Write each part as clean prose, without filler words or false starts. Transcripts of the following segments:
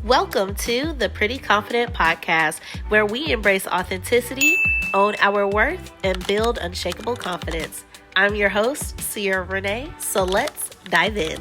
Welcome to the Pretty Confident Podcast, where we embrace authenticity, own our worth, and build unshakable confidence. I'm your host, Sierra Renee, so let's dive in.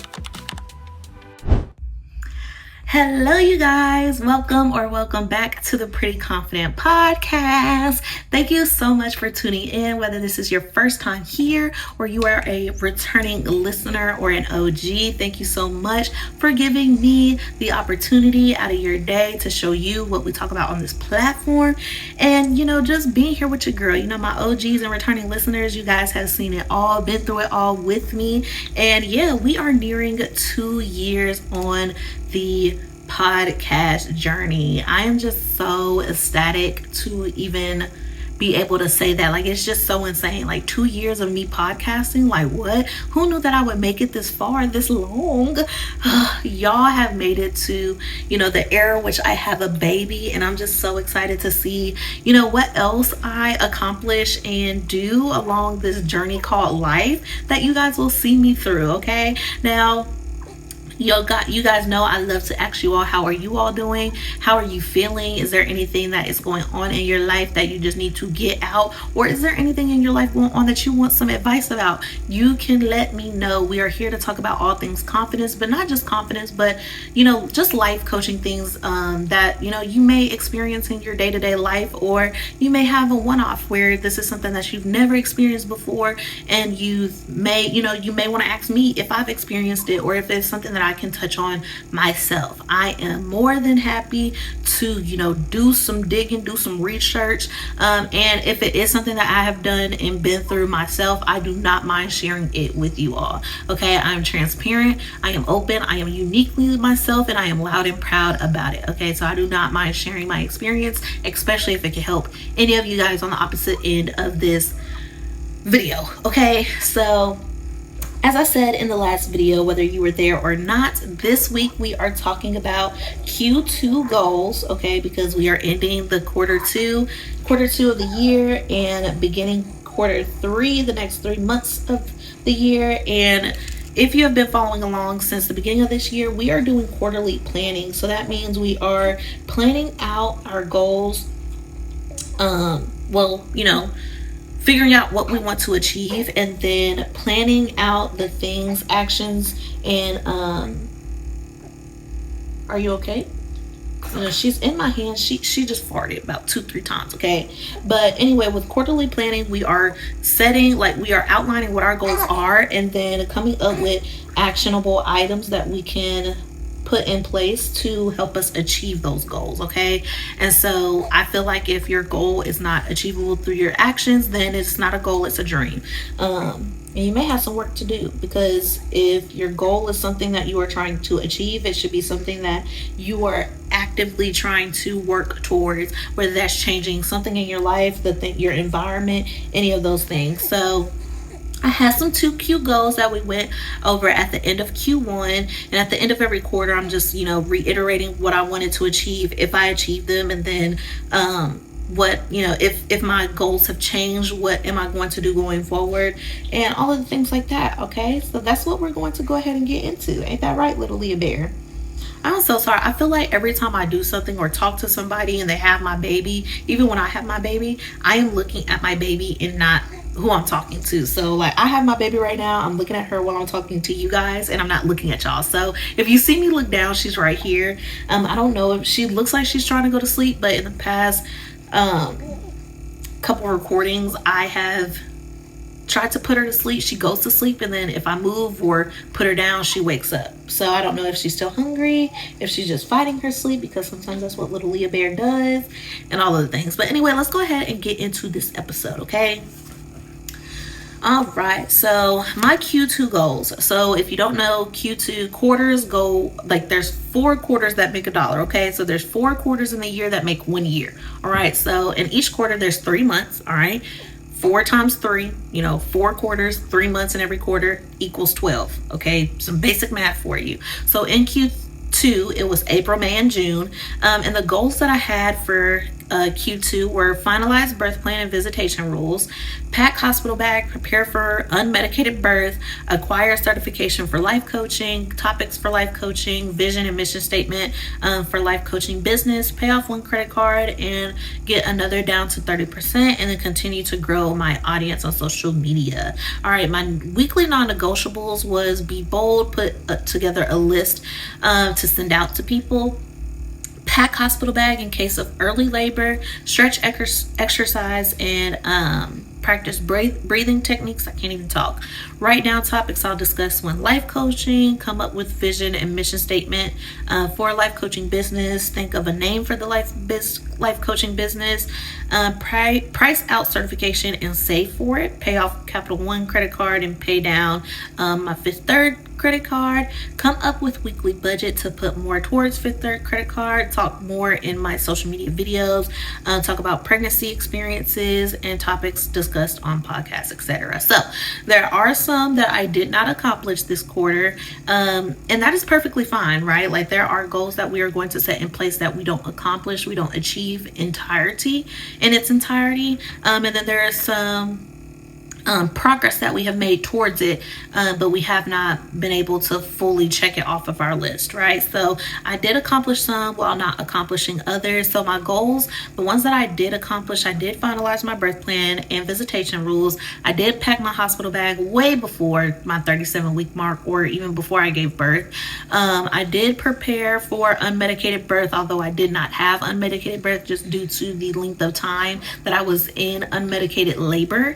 Hello, you guys. Welcome back to the Pretty Confident Podcast. Thank you so much for tuning in, whether this is your first time here or you are a returning listener or an OG. Thank you so much for giving me the opportunity out of your day to show you what we talk about on this platform. And, just being here with your girl. My OGs and returning listeners, you guys have seen it all, been through it all with me. And yeah, we are nearing 2 years on the podcast journey. I am just so ecstatic to even be able to say that. It's just so insane. 2 years of me podcasting. What? Who knew that I would make it this far, this long? Y'all have made it to, the era which I have a baby, and I'm just so excited to see, what else I accomplish and do along this journey called life that you guys will see me through. Okay. Now, you guys know I love to ask you all, how are you all doing? How are you feeling? Is there anything that is going on in your life that you just need to get out? Or is there anything in your life going on that you want some advice about? You can let me know. We are here to talk about all things confidence, but not just confidence, but just life coaching things that you may experience in your day-to-day life, or you may have a one-off where this is something that you've never experienced before, and you may want to ask me if I've experienced it, or if it's something that I can touch on myself. I am more than happy to do some digging, do some research, and if it is something that I have done and been through myself, I do not mind sharing it with you all. Okay, I'm transparent, I am open, I am uniquely myself, and I am loud and proud about it. Okay, so I do not mind sharing my experience, especially if it can help any of you guys on the opposite end of this video. Okay, so as I said in the last video, whether you were there or not, this week we are talking about Q2 goals, okay, because we are ending the quarter two of the year and beginning quarter three, the next 3 months of the year. And if you have been following along since the beginning of this year, we are doing quarterly planning. So that means we are planning out our goals, figuring out what we want to achieve, and then planning out the things, actions, and are you okay? She's in my hand. She just farted about 2-3 times. Okay, but anyway, with quarterly planning, we are outlining what our goals are, and then coming up with actionable items that we can put in place to help us achieve those goals. Okay, and so I feel like if your goal is not achievable through your actions, then it's not a goal, it's a dream. And you may have some work to do, because if your goal is something that you are trying to achieve, it should be something that you are actively trying to work towards, whether that's changing something in your life, your environment, any of those things. So I had some 2 cute goals that we went over at the end of Q1, and at the end of every quarter, I'm just, reiterating what I wanted to achieve, if I achieved them, and then if my goals have changed, what am I going to do going forward, and all of the things like that. Okay, so that's what we're going to go ahead and get into. Ain't that right, little Leah Bear? I'm so sorry. I feel like every time I do something or talk to somebody and they have my baby, even when I have my baby, I am looking at my baby and not who I'm talking to. So I have my baby right now, I'm looking at her while I'm talking to you guys, and I'm not looking at y'all. So if you see me look down, she's right here. I don't know if she looks like she's trying to go to sleep, but in the past couple recordings, I have tried to put her to sleep. She goes to sleep, and then if I move or put her down, she wakes up. So I don't know if she's still hungry, if she's just fighting her sleep, because sometimes that's what little Leah Bear does, and all of the things. But anyway, let's go ahead and get into this episode. Okay, all right, so my Q2 goals. So if you don't know, Q2 quarters go, there's 4 quarters that make $1. Okay, so there's 4 quarters in the year that make 1 year. All right, so in each quarter there's 3 months. All right, 4 times 3, 4 quarters, 3 months in every quarter equals 12. Okay, some basic math for you. So in Q2, it was April, May, and June. And the goals that I had for Q2 were finalize birth plan and visitation rules, pack hospital bag, prepare for unmedicated birth, acquire certification for life coaching, topics for life coaching, vision and mission statement for life coaching business, pay off one credit card and get another down to 30%, and then continue to grow my audience on social media. All right, my weekly non-negotiables was be bold, put together a list to send out to people, pack hospital bag in case of early labor, stretch exercise, and practice breathing techniques. I can't even talk. Write down topics I'll discuss when life coaching, come up with vision and mission statement for a life coaching business, think of a name for the life coaching business, price out certification and save for it, pay off Capital One credit card and pay down my Fifth Third credit card, come up with weekly budget to put more towards Fifth Third credit card, talk more in my social media videos, talk about pregnancy experiences and topics discussed on podcasts, etc. So there are some that I did not accomplish this quarter, and that is perfectly fine, right? Like, there are goals that we are going to set in place that we don't accomplish, we don't achieve in its entirety, and then there is some progress that we have made towards it, but we have not been able to fully check it off of our list, right? So I did accomplish some while not accomplishing others. So my goals, the ones that I did accomplish, I did finalize my birth plan and visitation rules. I did pack my hospital bag way before my 37-week mark, or even before I gave birth. I did prepare for unmedicated birth, although I did not have unmedicated birth just due to the length of time that I was in unmedicated labor.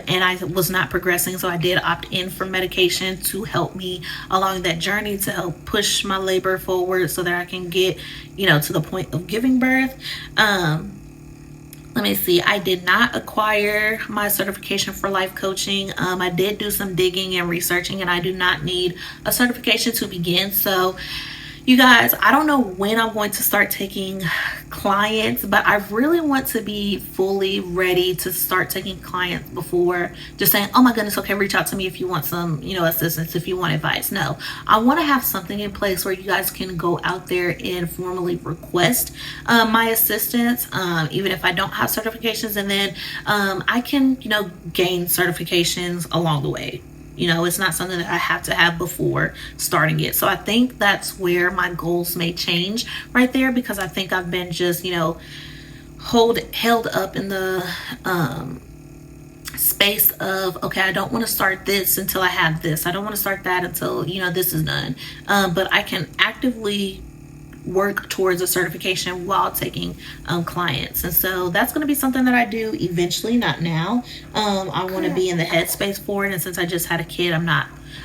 And I was not progressing, so I did opt in for medication to help me along that journey, to help push my labor forward so that I can get, to the point of giving birth. Let me see. I did not acquire my certification for life coaching. I did do some digging and researching, and I do not need a certification to begin. So you guys, I don't know when I'm going to start taking clients, but I really want to be fully ready to start taking clients before just saying, oh my goodness, okay, reach out to me if you want some, assistance, if you want advice. No, I want to have something in place where you guys can go out there and formally request my assistance, even if I don't have certifications, and then I can, gain certifications along the way. It's not something that I have to have before starting it. So I think that's where my goals may change right there, because I think I've been just, held up in the space of, okay, I don't want to start this until I have this. I don't want to start that until, this is done. But I can actively work towards a certification while taking clients, and so that's going to be something that I do eventually, not now. I want to be in the headspace for it, and since I just had a kid,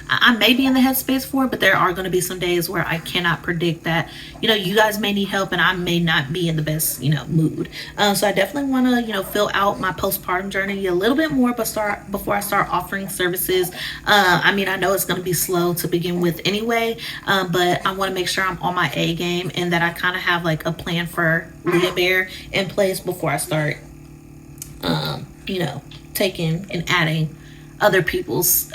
I may be in the headspace for it, but there are going to be some days where I cannot predict that, you guys may need help and I may not be in the best, mood. So I definitely want to, fill out my postpartum journey a little bit more, before I start offering services. I know it's going to be slow to begin with anyway, but I want to make sure I'm on my A game and that I kind of have like a plan for Leah Bear in place before I start, taking and adding other people's,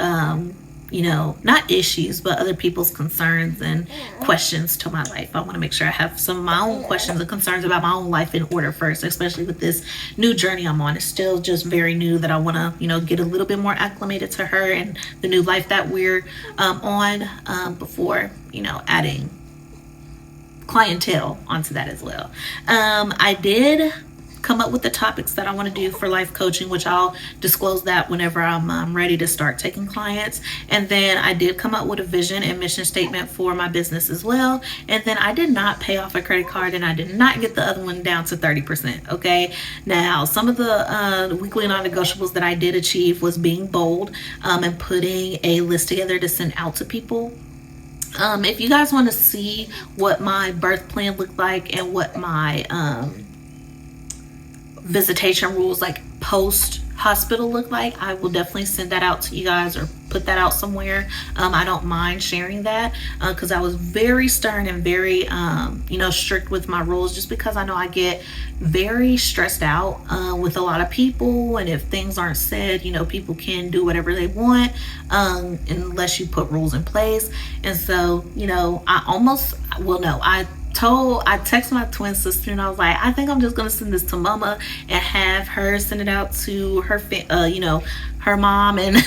not issues, but other people's concerns and questions to my life. I want to make sure I have some of my own questions and concerns about my own life in order first, especially with this new journey I'm on. It's still just very new that I want to, get a little bit more acclimated to her and the new life that we're on before, adding clientele onto that as well. I did come up with the topics that I want to do for life coaching, which I'll disclose that whenever I'm ready to start taking clients. And then I did come up with a vision and mission statement for my business as well. And then I did not pay off a credit card, and I did not get the other one down to 30%. Okay. Now, some of the weekly non-negotiables that I did achieve was being bold and putting a list together to send out to people. If you guys want to see what my birth plan looked like and what my visitation rules like post hospital look like, I will definitely send that out to you guys or put that out somewhere. I don't mind sharing that because I was very stern and very strict with my rules, just because I know I get very stressed out with a lot of people, and if things aren't said, people can do whatever they want unless you put rules in place. And so I I texted my twin sister and I was like, I think I'm just gonna send this to mama and have her send it out to her her mom and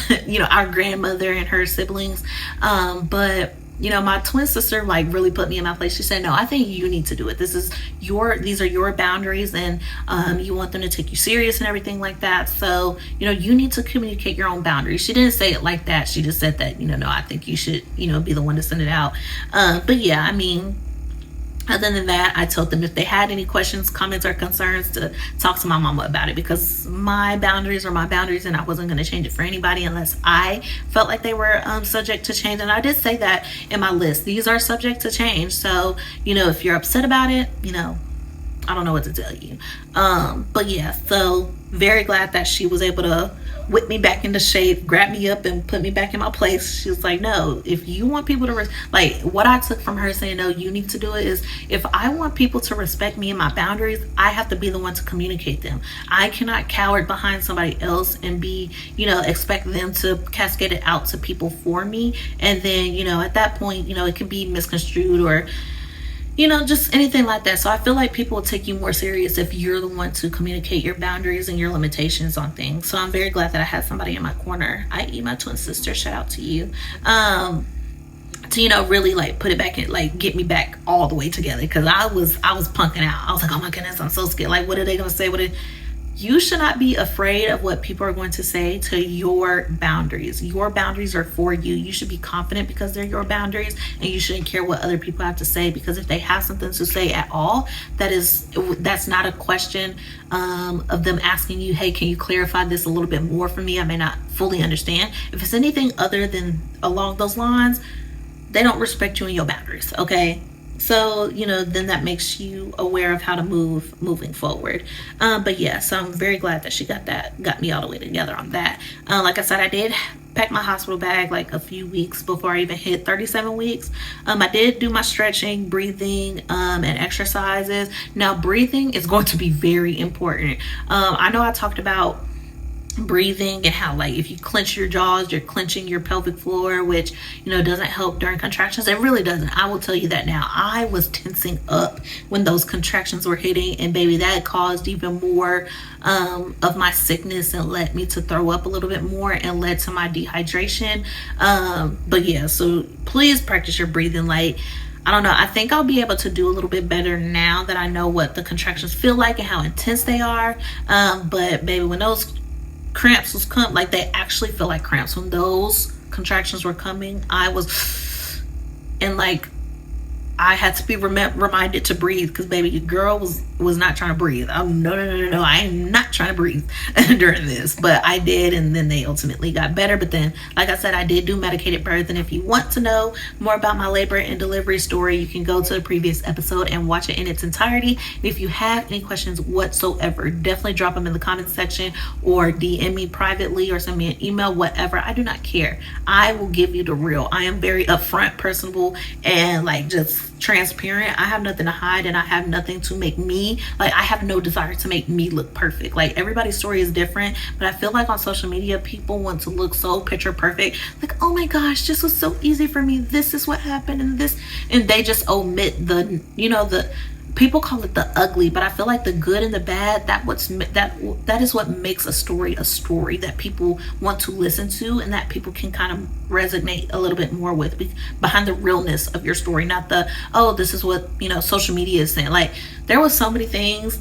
our grandmother and her siblings. But my twin sister like really put me in my place. She said, no, I think you need to do it. These are your boundaries, and you want them to take you serious and everything like that. So, you need to communicate your own boundaries. She didn't say it like that. She just said that, no, I think you should, be the one to send it out. But yeah, I mean, other than that, I told them if they had any questions, comments, or concerns to talk to my mama about it, because my boundaries are my boundaries and I wasn't going to change it for anybody unless I felt like they were subject to change. And I did say that in my list. These are subject to change. So, if you're upset about it, I don't know what to tell you. But yeah, so very glad that she was able to whip me back into shape, grab me up and put me back in my place. She was like, no, if you want people to like what I took from her saying, no, you need to do it, is if I want people to respect me and my boundaries, I have to be the one to communicate them. I cannot cower behind somebody else and be, expect them to cascade it out to people for me. And then, at that point, it can be misconstrued or just anything like that. So I feel like people will take you more serious if you're the one to communicate your boundaries and your limitations on things. So I'm very glad that I had somebody in my corner, i.e. my twin sister, shout out to you, to really like put it back in, like get me back all the way together, because I was punking out. I was like, oh my goodness, I'm so scared. Like, what are they gonna say? You should not be afraid of what people are going to say to your boundaries. Your boundaries are for you. You should be confident because they're your boundaries, and you shouldn't care what other people have to say, because if they have something to say at all, that's not a question of them asking you, hey, can you clarify this a little bit more for me? I may not fully understand. If it's anything other than along those lines, they don't respect you and your boundaries, okay? So, then that makes you aware of how to moving forward. But yeah, so I'm very glad that she got me all the way together on that. Like I said, I did pack my hospital bag like a few weeks before I even hit 37 weeks. I did do my stretching, breathing, and exercises. Now, breathing is going to be very important. I know I talked about breathing and how, like, if you clench your jaws, you're clenching your pelvic floor, which doesn't help during contractions. It really doesn't. I will tell you that now. I was tensing up when those contractions were hitting, and baby, that caused even more of my sickness and led me to throw up a little bit more and led to my dehydration. But yeah, so please practice your breathing. Like, I don't know, I think I'll be able to do a little bit better now that I know what the contractions feel like and how intense they are. But baby, when those cramps was come, like, they actually feel like cramps. When those contractions were coming, I was, and like, I had to be reminded to breathe, because baby, your girl was not trying to breathe. No, I am not trying to breathe during this, but I did, and then they ultimately got better. But then, like I said, I did do medicated birth, and if you want to know more about my labor and delivery story, you can go to the previous episode and watch it in its entirety. If you have any questions whatsoever, definitely drop them in the comments section or DM me privately or send me an email, whatever. I do not care. I will give you the real. I am very upfront, personable, and like just transparent. I have nothing to hide, and I have nothing to make me, like, I have no desire to make me look perfect. Like, everybody's story is different, but I feel like on social media, people want to look so picture perfect. Like, oh my gosh, this was so easy for me. This is what happened, and they just omit the people call it the ugly, but I feel like the good and the bad, that is what makes a story that people want to listen to, and that people can kind of resonate a little bit more with, behind the realness of your story, not the, oh, this is what social media is saying. Like, there was so many things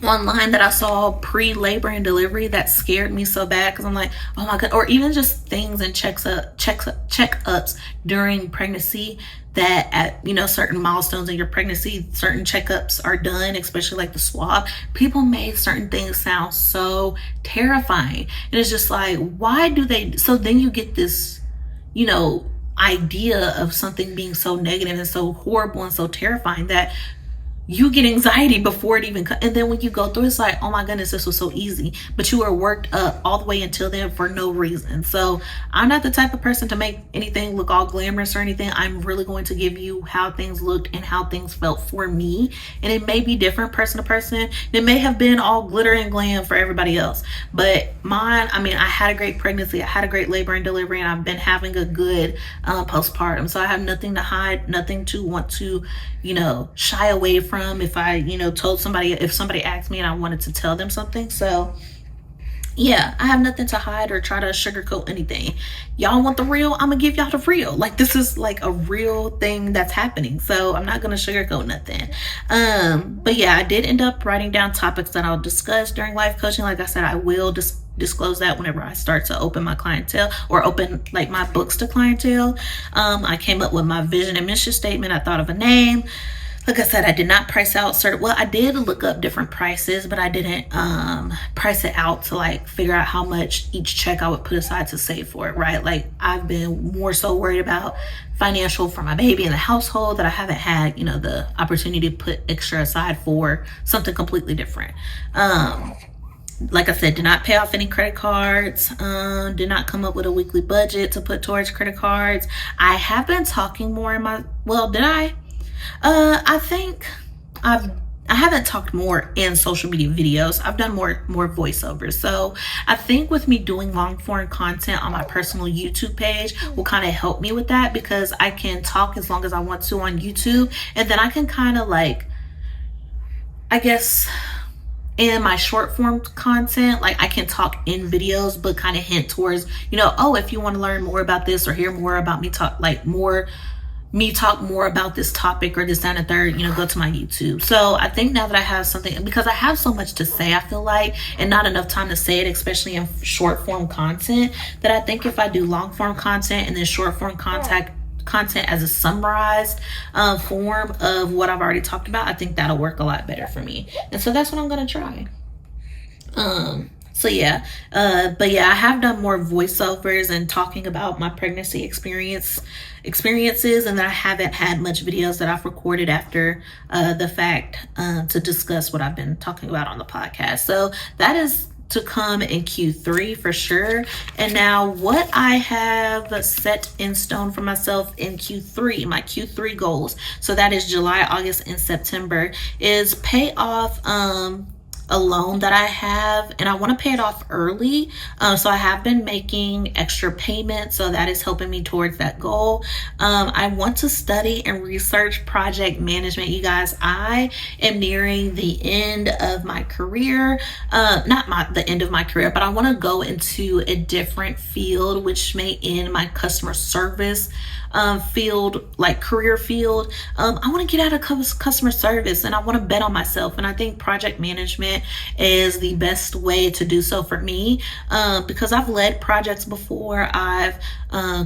online that I saw pre-labor and delivery that scared me so bad, because I'm like, oh my god, or even just things and checkups during pregnancy, that at certain milestones in your pregnancy, certain checkups are done, especially like the swab. People made certain things sound so terrifying, and it's just like, why do they? So then you get this idea of something being so negative and so horrible and so terrifying, that you get anxiety before it even and then when you go through, it's like, oh my goodness, this was so easy, but you were worked up all the way until then for no reason. So I'm not the type of person to make anything look all glamorous or anything. I'm really going to give you how things looked and how things felt for me, and it may be different person to person. It may have been all glitter and glam for everybody else, but mine, I mean, I had a great pregnancy, I had a great labor and delivery, and I've been having a good postpartum. So I have nothing to hide, nothing to want to, shy away from. If I, told somebody, if somebody asked me and I wanted to tell them something. So yeah, I have nothing to hide or try to sugarcoat anything. Y'all want the real? I'm gonna give y'all the real. Like, this is like a real thing that's happening. So I'm not gonna sugarcoat nothing. But yeah, I did end up writing down topics that I'll discuss during life coaching. Like I said, I will disclose that whenever I start to open my clientele or open like my books to clientele. I came up with my vision and mission statement. I thought of a name. Like I said, I did not price out well, I did look up different prices, but I didn't price it out to like figure out how much each check I would put aside to save for it, right? Like, I've been more so worried about financial for my baby and the household that I haven't had, the opportunity to put extra aside for something completely different. Like I said, did not pay off any credit cards, did not come up with a weekly budget to put towards credit cards. I have been talking more in my, did I? I think I haven't talked more in social media videos. I've done more voiceovers. So I think with me doing long form content on my personal YouTube page will kind of help me with that, because I can talk as long as I want to on YouTube, and then I can kind of like, I guess, in my short form content, like I can talk in videos, but kind of hint towards, if you want to learn more about this or hear more about me talk more about this topic or this, that, and third, go to my YouTube. So I think now that I have something, because I have so much to say, I feel like, and not enough time to say it, especially in short form content, that I think if I do long form content and then short form content as a summarized form of what I've already talked about, I think that'll work a lot better for me. And so that's what I'm going to try. But yeah, I have done more voiceovers and talking about my pregnancy experiences, and then I haven't had much videos that I've recorded after the fact to discuss what I've been talking about on the podcast. So that is to come in Q3 for sure. And now what I have set in stone for myself in Q3, my Q3 goals, so that is July, August, and September, is pay off a loan that I have, and I want to pay it off early. So I have been making extra payments, so that is helping me towards that goal. I want to study and research project management. You guys, I am nearing the end of my career. Not the end of my career, but I want to go into a different field, which may end my customer service field, like career field. I want to get out of customer service, and I want to bet on myself. And I think project management is the best way to do so for me, because I've led projects before. I've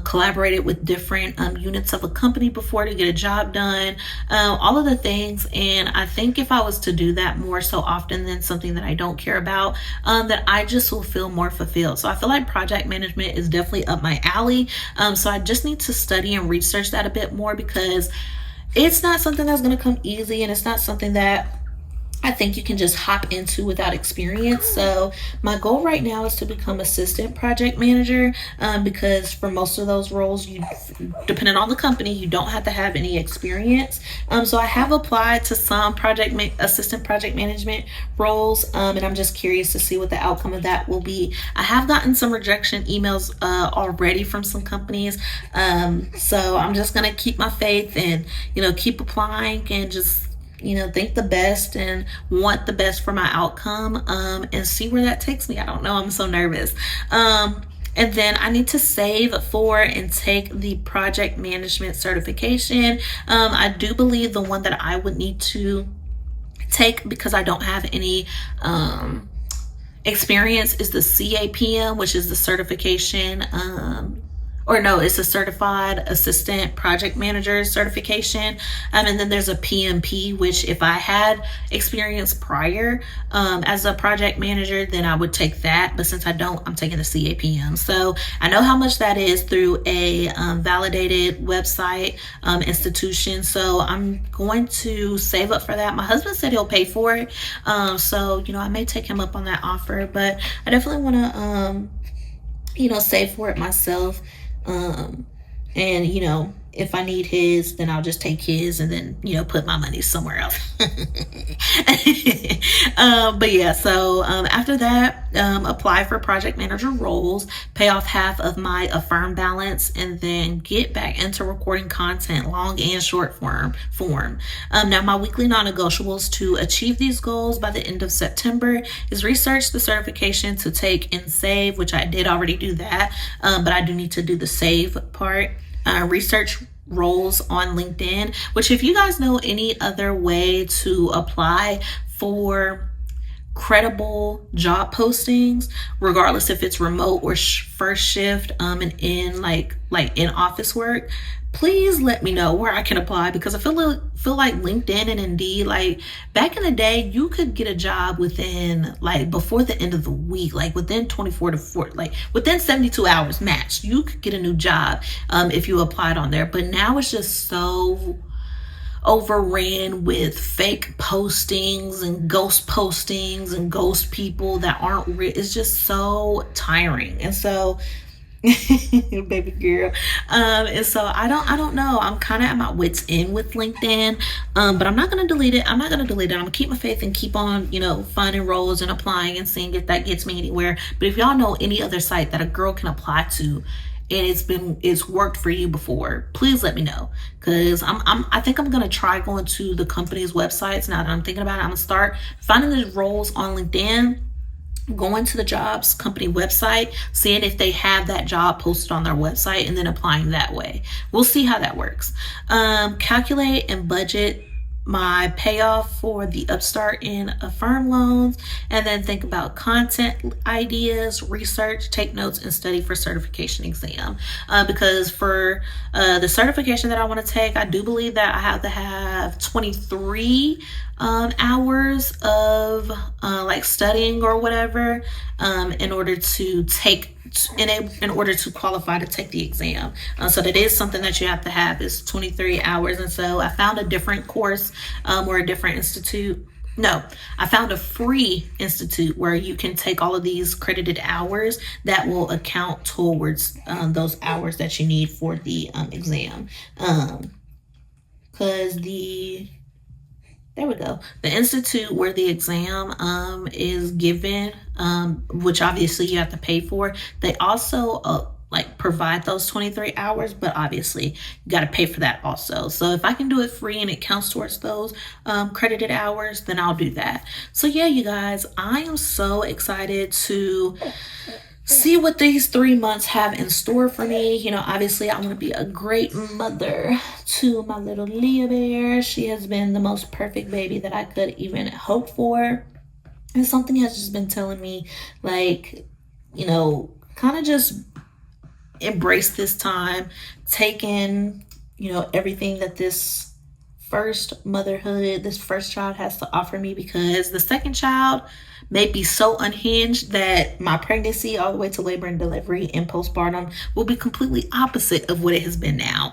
collaborated with different units of a company before to get a job done, all of the things. And I think if I was to do that more so often than something that I don't care about, that I just will feel more fulfilled. So I feel like project management is definitely up my alley. So I just need to study and research that a bit more, because it's not something that's going to come easy, and it's not something that I think you can just hop into without experience. So my goal right now is to become assistant project manager, because for most of those roles, depending on the company, you don't have to have any experience. So I have applied to some assistant project management roles, and I'm just curious to see what the outcome of that will be. I have gotten some rejection emails already from some companies, so I'm just gonna keep my faith and keep applying and just think the best and want the best for my outcome, and see where that takes me. I don't know. I'm so nervous. And then I need to save for and take the project management certification. I do believe the one that I would need to take, because I don't have any experience, is the CAPM, which is the certification or no, it's a certified assistant project manager certification. And then there's a PMP, which if I had experience prior as a project manager, then I would take that. But since I don't, I'm taking the CAPM. So I know how much that is through a validated website institution. So I'm going to save up for that. My husband said he'll pay for it. So, I may take him up on that offer, but I definitely want to, save for it myself. And if I need his, then I'll just take his and then, put my money somewhere else. But yeah, so after that, apply for project manager roles, pay off half of my Affirm balance, and then get back into recording content, long and short form. Now, my weekly non-negotiables to achieve these goals by the end of September is research the certification to take and save, which I did already do that, but I do need to do the save part. Research roles on LinkedIn, which if you guys know any other way to apply for credible job postings, regardless if it's remote or first shift and in like in office work, please let me know where I can apply, because I feel like LinkedIn and Indeed, like back in the day, you could get a job within before the end of the week, within 24 to 40, within 72 hours max, you could get a new job if you applied on there. But now it's just so overran with fake postings and ghost people that aren't real. It's just so tiring. And so baby girl. And so I don't know. I'm kind of at my wit's end with LinkedIn. But I'm not going to delete it. I'm going to keep my faith and keep on, finding roles and applying and seeing if that gets me anywhere. But if y'all know any other site that a girl can apply to and it's worked for you before, please let me know. Cause I think I'm going to try going to the company's websites. Now that I'm thinking about it, I'm going to start finding the roles on LinkedIn, going to the jobs company website, seeing if they have that job posted on their website, and then applying that way. We'll see how that works. Calculate and budget my payoff for the Upstart and Affirm loans, and then think about content ideas, research, take notes, and study for certification exam. Because for the certification that I want to take, I do believe that I have to have 23 hours of studying or whatever in order to qualify to take the exam. So that is something that you have to have, is 23 hours. And so I found a different course or a different institute. No, I found a free institute where you can take all of these credited hours that will account towards those hours that you need for the exam. Because there we go. The institute where the exam is given, which obviously you have to pay for, they also provide those 23 hours, but obviously you got to pay for that also. So if I can do it free and it counts towards those credited hours, then I'll do that. So yeah, you guys, I am so excited to see what these 3 months have in store for me. Obviously I want to be a great mother to my little Leah bear. She has been the most perfect baby that I could even hope for. And something has just been telling me, kind of just embrace this time, take in, everything that this first motherhood, this first child has to offer me, because the second child may be so unhinged that my pregnancy all the way to labor and delivery and postpartum will be completely opposite of what it has been now.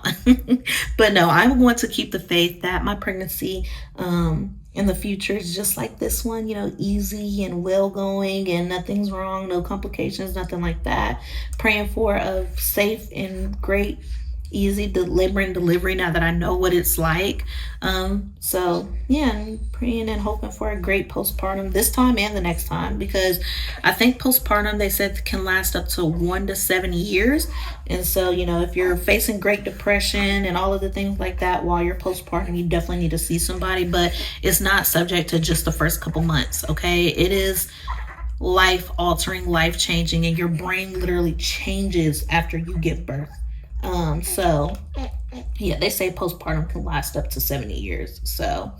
But no, I'm going to keep the faith that my pregnancy in the future is just like this one, easy and well going and nothing's wrong, no complications, nothing like that. Praying for a safe and great, easy labor and delivery now that I know what it's like. So yeah, I'm praying and hoping for a great postpartum this time and the next time, because I think postpartum, they said, can last up to 1 to 7 years. And so, if you're facing Great Depression and all of the things like that while you're postpartum, you definitely need to see somebody, but it's not subject to just the first couple months. Okay. It is life altering, life changing, and your brain literally changes after you give birth. So yeah, they say postpartum can last up to 70 years. So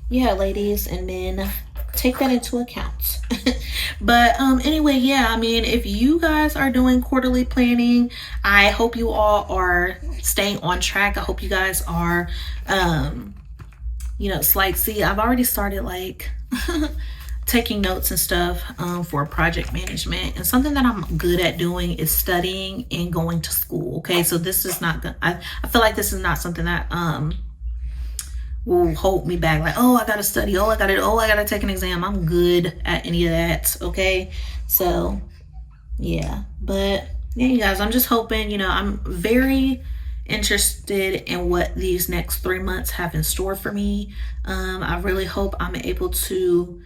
yeah, ladies and men, take that into account. But anyway, yeah, I mean, if you guys are doing quarterly planning, I hope you all are staying on track. I hope you guys are it's like, see, I've already started like taking notes and stuff for project management, and something that I'm good at doing is studying and going to school. Okay, so this is not I feel like this is not something that will hold me back, like, oh, I gotta study, I gotta take an exam. I'm good at any of that. Okay, so yeah, but yeah, you guys, I'm just hoping, I'm very interested in what these next 3 months have in store for me. I really hope I'm able to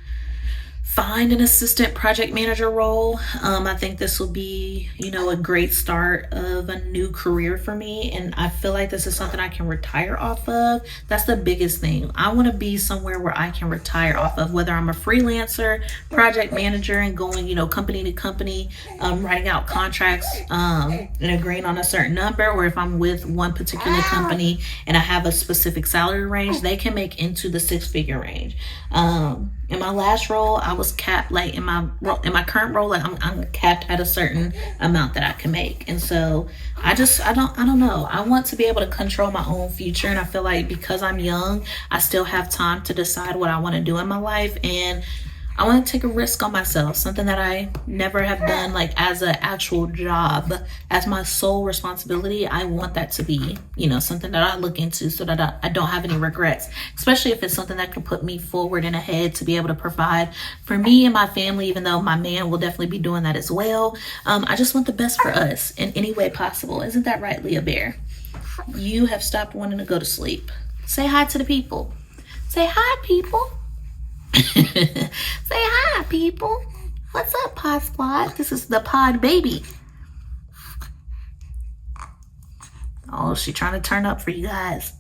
find an assistant project manager role. I think this will be, a great start of a new career for me. And I feel like this is something I can retire off of. That's the biggest thing. I want to be somewhere where I can retire off of, whether I'm a freelancer, project manager, and going, company to company, writing out contracts, and agreeing on a certain number, or if I'm with one particular company and I have a specific salary range, they can make into the 6-figure range. In my last role, I was capped, like in my current role, like I'm capped at a certain amount that I can make. And so I don't know. I want to be able to control my own future. And I feel like because I'm young, I still have time to decide what I want to do in my life. And I want to take a risk on myself, something that I never have done, like as an actual job, as my sole responsibility. I want that to be, something that I look into so that I don't have any regrets, especially if it's something that can put me forward and ahead to be able to provide for me and my family, even though my man will definitely be doing that as well. I just want the best for us in any way possible. Isn't that right, Leah Bear? You have stopped wanting to go to sleep. Say hi to the people. Say hi, people. Say hi, people. What's up, Pod Squad? This is the Pod Baby. Oh, she trying to turn up for you guys.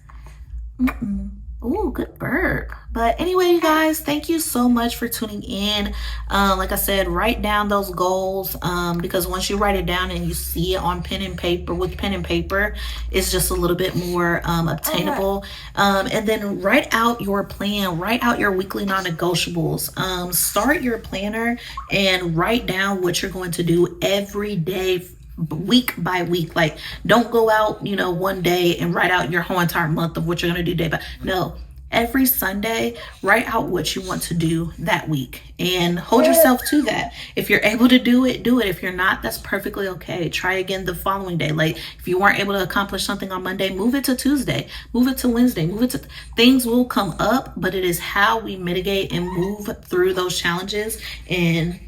Ooh, good burp. But anyway, you guys, thank you so much for tuning in. Like I said, write down those goals, because once you write it down and you see it on pen and paper, it's just a little bit more obtainable. And then write out your plan, write out your weekly non-negotiables. Start your planner and write down what you're going to do every day, week by week. Like, don't go out, one day and write out your whole entire month of what you're going to do day by. No, every Sunday, write out what you want to do that week and hold yourself to that. If you're able to do it, do it. If you're not, that's perfectly okay. Try again the following day. Like, if you weren't able to accomplish something on Monday, move it to Tuesday, move it to Wednesday, things will come up, but it is how we mitigate and move through those challenges and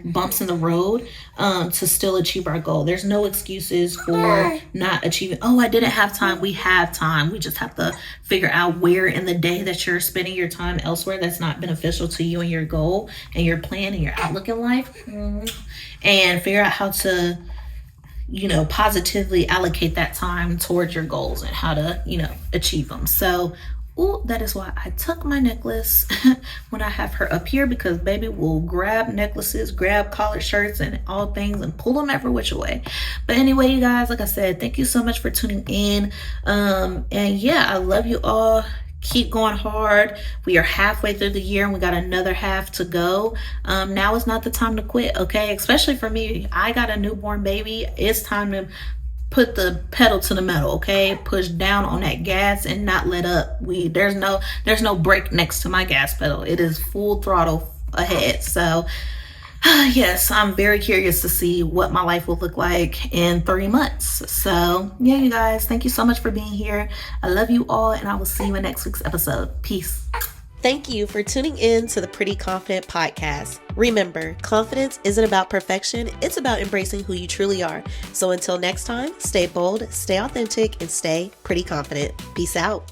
bumps in the road to still achieve our goal. There's no excuses for not achieving. Oh, I didn't have time. We have time. We just have to figure out where in the day that you're spending your time elsewhere that's not beneficial to you and your goal and your plan and your outlook in life, and figure out how to positively allocate that time towards your goals and how to achieve them. So that is why I tuck my necklace when I have her up here, because baby will grab necklaces, grab collared shirts and all things and pull them every which way. But anyway, you guys, like I said, thank you so much for tuning in. And yeah, I love you all. Keep going hard. We are halfway through the year and we got another half to go. Now is not the time to quit, okay? Especially for me. I got a newborn baby. It's time to put the pedal to the metal, okay? Push down on that gas and not let up. There's no brake next to my gas pedal. It is full throttle ahead. So yes, I'm very curious to see what my life will look like in 3 months. So yeah, you guys, thank you so much for being here. I love you all, and I will see you in next week's episode. Peace. Thank you for tuning in to the Pretty Confident Podcast. Remember, confidence isn't about perfection, it's about embracing who you truly are. So until next time, stay bold, stay authentic, and stay pretty confident. Peace out.